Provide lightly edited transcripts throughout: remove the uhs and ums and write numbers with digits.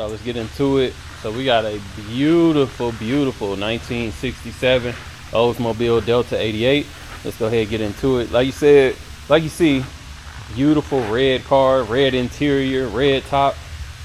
y'all, let's get into it. So we got a beautiful 1967 Oldsmobile Delta 88. Let's go ahead and get into it. Like you said, like you see, beautiful red car, red interior, red top,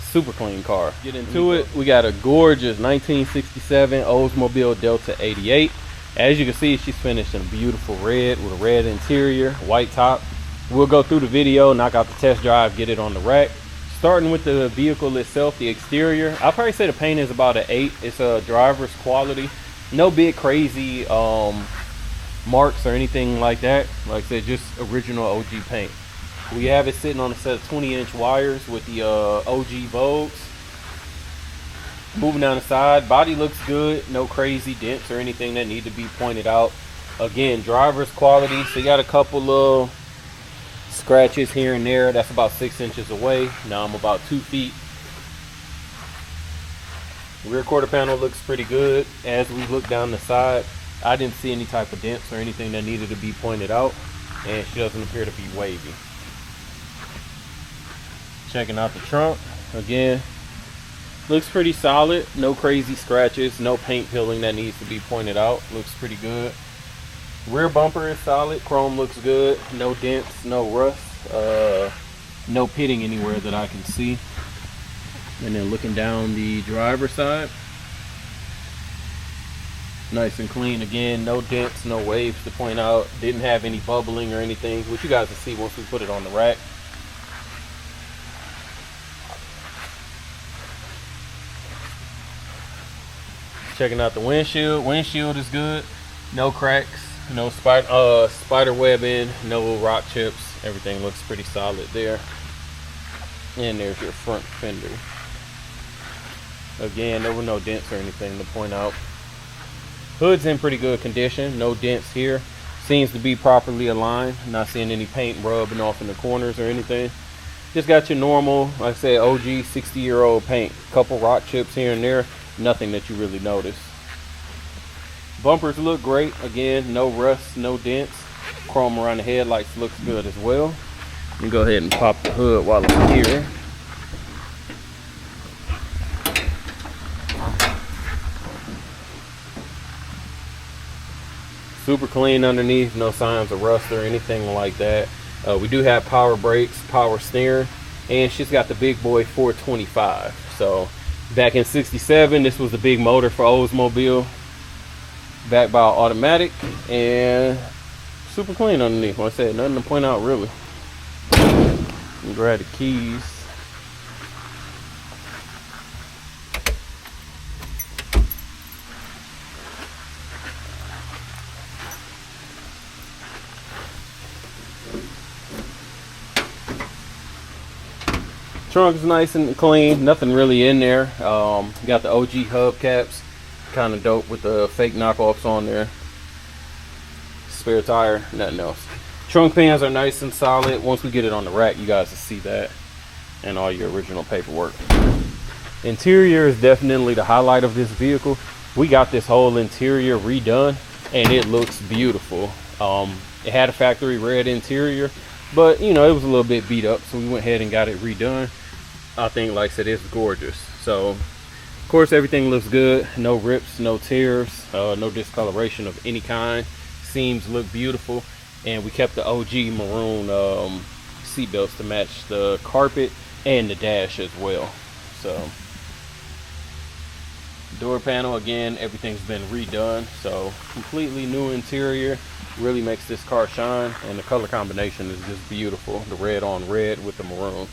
super clean car. Get into it. We got a gorgeous 1967 Oldsmobile Delta 88. As you can see, she's finished in a beautiful red with a red interior, white top. We'll go through the video, knock out the test drive, get it on the rack. Starting with the vehicle itself, the exterior, I'll probably say the paint is about an 8. It's a driver's quality. No big crazy marks or anything like that. Like I said, just original OG paint. We have it sitting on a set of 20-inch wires with the OG Vogues. Moving down the side, body looks good. No crazy dents or anything that need to be pointed out. Again, driver's quality. So you got a couple of scratches here and there. That's about 6 inches away. Now I'm about 2 feet. Rear quarter panel looks pretty good. As we look down the side, I didn't see any type of dents or anything that needed to be pointed out, and she doesn't appear to be wavy. Checking out the trunk, again, looks pretty solid. No crazy scratches, no paint peeling that needs to be pointed out. Looks pretty good. Rear bumper is solid. Chrome looks good. No dents, no rust, no pitting anywhere that I can see. And then looking down the driver's side, nice and clean. Again, no dents, no waves to point out. Didn't have any bubbling or anything, which you guys will see once we put it on the rack. Checking out the windshield. Windshield is good. No cracks, no spider webbing, no rock chips. Everything looks pretty solid there. And there's your front fender. Again, there were no dents or anything to point out. Hood's in pretty good condition. No dents here. Seems to be properly aligned. Not seeing any paint rubbing off in the corners or anything. Just got your normal, like I said, OG 60-year-old paint. Couple rock chips here and there. Nothing that you really notice. Bumpers look great. Again, no rust, no dents. Chrome around the headlights looks good as well. Let me go ahead and pop the hood while I'm here. Super clean underneath, no signs of rust or anything like that. We do have power brakes, power steering, and she's got the big boy 425. So back in '67, this was the big motor for Oldsmobile, backed by automatic, and super clean underneath. Like I said, nothing to point out really. Grab the keys. Trunk is nice and clean, nothing really in there. Got the OG hubcaps, kind of dope with the fake knockoffs on there. Spare tire, nothing else. Trunk pans are nice and solid. Once we get it on the rack, you guys will see that and all your original paperwork. Interior is definitely the highlight of this vehicle. We got this whole interior redone and it looks beautiful. It had a factory red interior, but you know, it was a little bit beat up, so we went ahead and got it redone. I think, like I said, it's gorgeous. So of course everything looks good. No rips, no tears, no discoloration of any kind. Seams look beautiful, and we kept the OG maroon seat belts to match the carpet and the dash as well. So door panel, again, everything's been redone, so completely new interior. Really makes this car shine, and the color combination is just beautiful. The red on red with the maroon.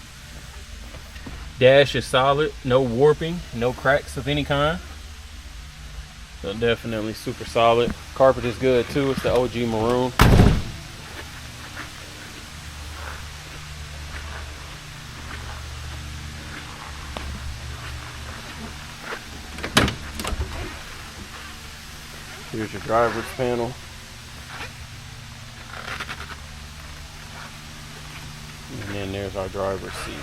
Dash is solid, no warping, no cracks of any kind. So definitely super solid. Carpet is good too. It's the OG maroon. Here's your driver's panel. And then there's our driver's seat.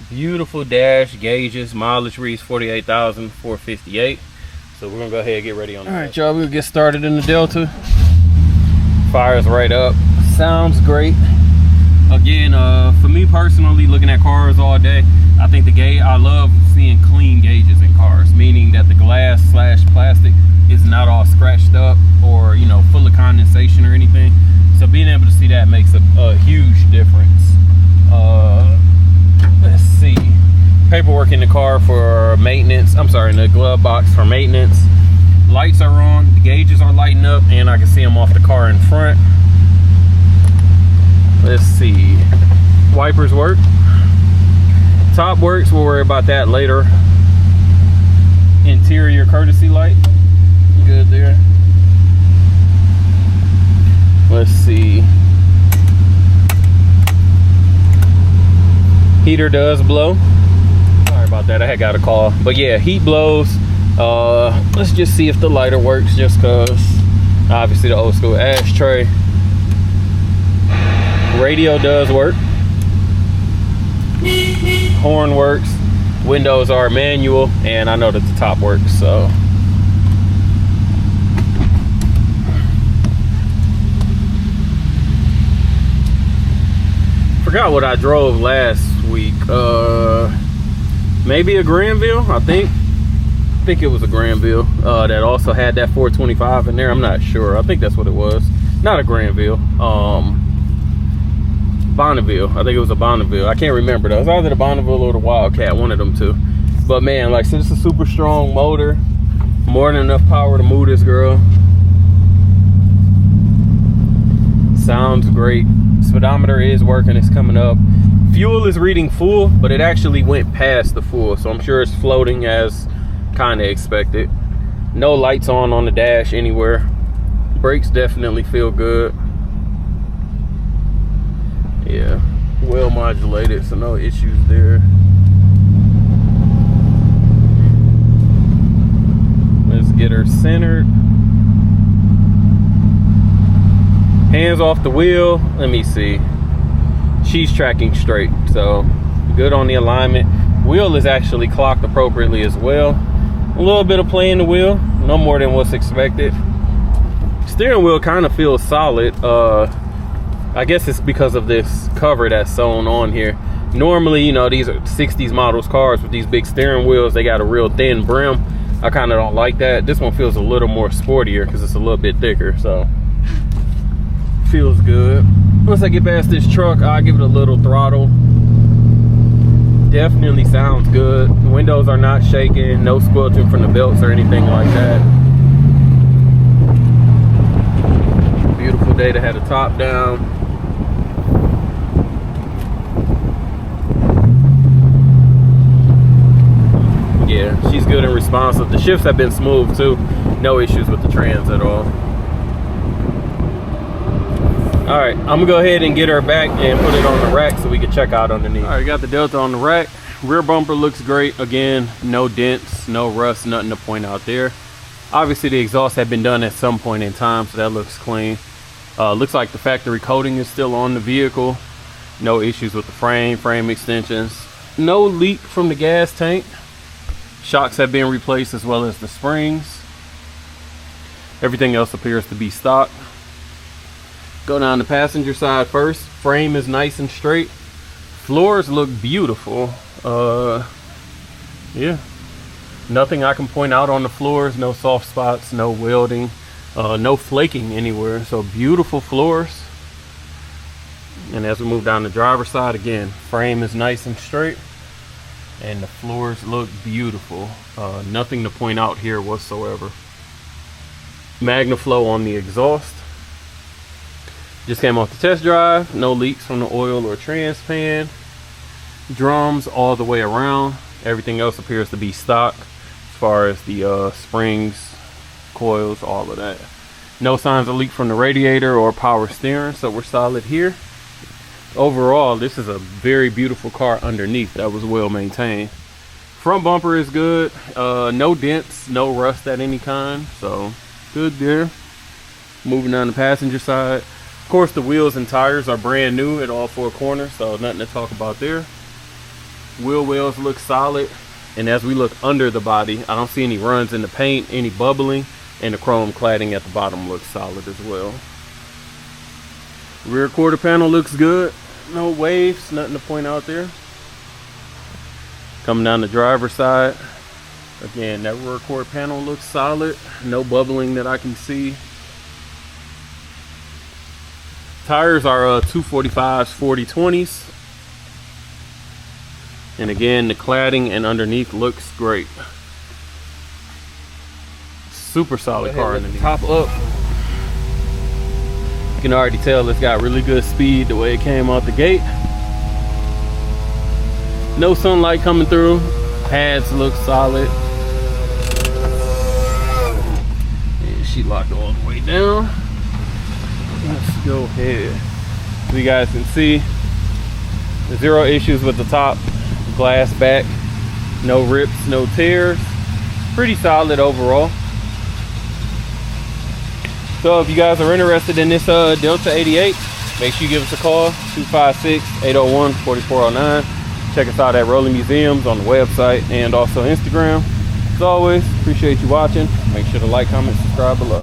Beautiful dash, gauges, mileage reads 48,458. So we're gonna go ahead and get ready on that. All right, y'all, we'll get started in the Delta. Fires right up. Sounds great. Again, for me personally, looking at cars all day, I think the gauge, I love seeing clean gauges in cars, meaning that the glass slash plastic is not all scratched up or, you know, full of condensation or anything. So being able to see that makes a huge difference. Let's see, paperwork in the car for maintenance. I'm sorry, in the glove box for maintenance. Lights are on, the gauges are lighting up, and I can see them off the car in front. Let's see, wipers work. Top works, we'll worry about that later. Interior courtesy light, good there. Let's see. Heater does blow. Sorry about that, I had got a call. But yeah, heat blows. Let's just see if the lighter works, just cause obviously the old school ashtray. Radio does work. Horn works. Windows are manual, and I know that the top works, so. Forgot what I drove last week. Maybe a Granville, I think it was a Granville that also had that 425 in there. I'm not sure. I think that's what it was. Not a Granville. Bonneville. I think it was a Bonneville. I can't remember though. It was either the Bonneville or the Wildcat, one of them two. But man, like I said, it's a super strong motor. More than enough power to move this girl. Sounds great. Speedometer is working, it's coming up. Fuel is reading full, but it actually went past the full, so I'm sure it's floating as kind of expected. No lights on the dash anywhere. Brakes definitely feel good. Yeah, well modulated, so no issues there. Let's get her centered. Hands off the wheel. Let me see. She's tracking straight, so good on the alignment. Wheel is actually clocked appropriately as well. A little bit of play in the wheel, no more than what's expected. Steering wheel kind of feels solid. I guess it's because of this cover that's sewn on here. Normally, you know, these are 60s models cars with these big steering wheels. They got a real thin brim. I kind of don't like that. This one feels a little more sportier because it's a little bit thicker, so feels good. Once I get past this truck, I'll give it a little throttle. Definitely sounds good. The windows are not shaking, no squelching from the belts or anything like that. Beautiful day to have the top down. Yeah, she's good and responsive. The shifts have been smooth too. No issues with the trans at all. All right, I'm gonna go ahead and get her back and put it on the rack so we can check out underneath. All right, got the Delta on the rack. Rear bumper looks great. Again, no dents, no rust, nothing to point out there. Obviously the exhaust had been done at some point in time, so that looks clean. Looks like the factory coating is still on the vehicle. No issues with the frame extensions. No leak from the gas tank. Shocks have been replaced as well as the springs. Everything else appears to be stock. Go down the passenger side first. Frame is nice and straight. Floors look beautiful. Yeah, nothing I can point out on the floors. No soft spots, no welding, no flaking anywhere. So beautiful floors. And as we move down the driver's side, again, frame is nice and straight and the floors look beautiful. Nothing to point out here whatsoever. MagnaFlow on the exhaust. Just came off the test drive. No leaks from the oil or trans pan. Drums all the way around. Everything else appears to be stock as far as the springs, coils, all of that. No signs of leak from the radiator or power steering, so we're solid here. Overall, this is a very beautiful car underneath that was well maintained. Front bumper is good. No dents, no rust at any kind, so good there. Moving down the passenger side. Of course, the wheels and tires are brand new at all four corners, so nothing to talk about there. Wheel wells look solid, and as we look under the body, I don't see any runs in the paint, any bubbling, and the chrome cladding at the bottom looks solid as well. Rear quarter panel looks good. No waves, nothing to point out there. Coming down the driver's side, again, that rear quarter panel looks solid. No bubbling that I can see. Tires are 245s 40/20s. And again, the cladding and underneath looks great. Super solid car underneath. Top up. You can already tell it's got really good speed the way it came out the gate. No sunlight coming through. Pads look solid. And she locked all the way down. Let's go ahead. So you guys can see zero issues with the top. Glass back. No rips, no tears. Pretty solid overall. So if you guys are interested in this Delta 88, make sure you give us a call, 256-801-4409. Check us out at Rolling Museums on the website and also Instagram. As always, appreciate you watching. Make sure to like, comment, subscribe below.